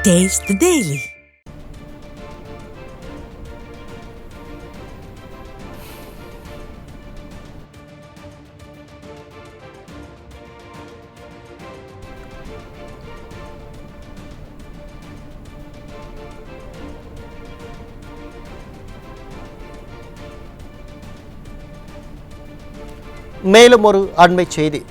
Taste the Daily. மேலும் ஒரு அண்மை செய்தி.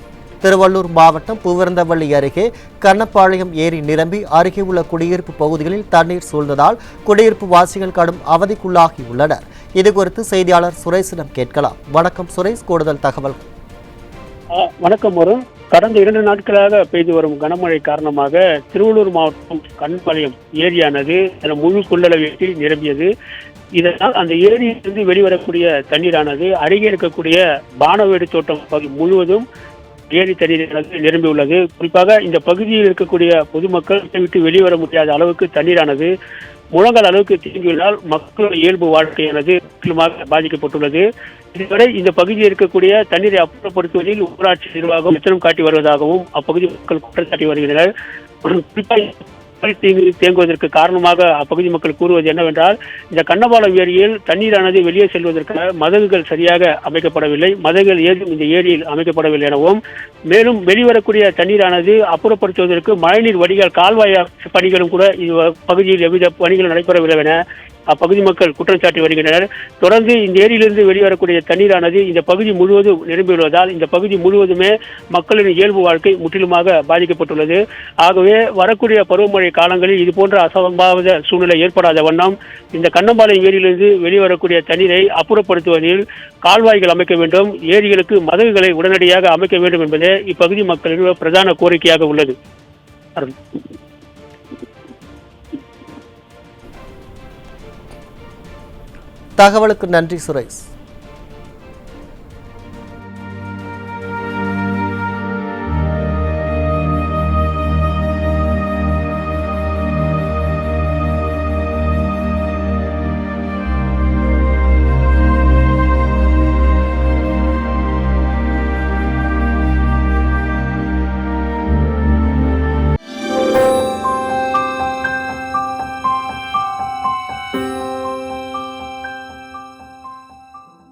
திருவள்ளூர் மாவட்டம் பூவிருந்தவள்ளி அருகே கண்ணப்பாளையம் ஏரி நிரம்பி அருகே உள்ள குடியிருப்பு பகுதிகளில் தண்ணீர் சூழ்ந்ததால் குடியிருப்பு வாசிகள் கடும் அவதிக்குள்ளாகியுள்ளனர். இதுகுறித்து செய்தியாளர் சுரேஷிடம் கேட்கலாம். வணக்கம் சுரேஷ், கூடுதல் தகவல். வணக்கம். வரும் கடந்த 2 நாட்களாக பெய்து வரும் கனமழை காரணமாக திருவள்ளூர் மாவட்டம் கண்ணப்பாளையம் ஏரியானது முழு கொள்ளளவில் நிரம்பியது. இதனால் அந்த ஏரியிலிருந்து வெளிவரக்கூடிய தண்ணீரானது அருகே இருக்கக்கூடிய பானவேடு தோட்டம் பகுதி முழுவதும் ஏரி தண்ணீரானது நிரம்பியுள்ளது. குறிப்பாக இந்த பகுதியில் இருக்கக்கூடிய பொதுமக்கள் விட்டு வெளிவர முடியாத அளவுக்கு தண்ணீரானது முழங்கால் அளவுக்கு தேங்கியுள்ளதால் மக்களுடைய இயல்பு வாழ்க்கையானது முற்றிலுமாக பாதிக்கப்பட்டுள்ளது. இதுவரை இந்த பகுதியில் இருக்கக்கூடிய தண்ணீரை அப்புறப்படுத்துவதில் ஊராட்சி நிர்வாகம் எத்தனம் காட்டி வருவதாகவும் அப்பகுதி மக்கள் குற்றம் சாட்டி வருகின்றனர். குறிப்பாக தேங்குவதற்கு காரணமாக அப்பகுதி மக்கள் கூறுவது என்னவென்றால், இந்த கண்ணபாலம் ஏரியில் தண்ணீரானது வெளியே செல்வதற்கான மதகுகள் சரியாக அமைக்கப்படவில்லை, மதகுகள் ஏதும் இந்த ஏரியில் அமைக்கப்படவில்லை எனவும், மேலும் வெளிவரக்கூடிய தண்ணீரானது அப்புறப்படுத்துவதற்கு மழைநீர் வடிகால் கால்வாய் பணிகளும் கூட பகுதியில் எவ்வித பணிகளும் நடைபெறவில்லை என அப்பகுதி மக்கள் குற்றம் சாட்டி வருகின்றனர். தொடர்ந்து இந்த ஏரியிலிருந்து வெளிவரக்கூடிய தண்ணீரானது இந்த பகுதி முழுவதும் நிரம்பியுள்ளதால் இந்த பகுதி முழுவதுமே மக்களின் இயல்பு வாழ்க்கை முற்றிலுமாக பாதிக்கப்பட்டுள்ளது. ஆகவே வரக்கூடிய பருவமழை காலங்களில் இதுபோன்ற அசம்பாவித சூழ்நிலை ஏற்படாத வண்ணம் இந்த கண்ணம்பாளையம் ஏரியிலிருந்து வெளிவரக்கூடிய தண்ணீரை அப்புறப்படுத்துவதில் கால்வாய்கள் அமைக்க வேண்டும், ஏரிகளுக்கு மதகுகளை உடனடியாக அமைக்க வேண்டும் என்பதே இப்பகுதி மக்களின் பிரதான கோரிக்கையாக உள்ளது. தகவலுக்கு நன்றி சுரேஷ்.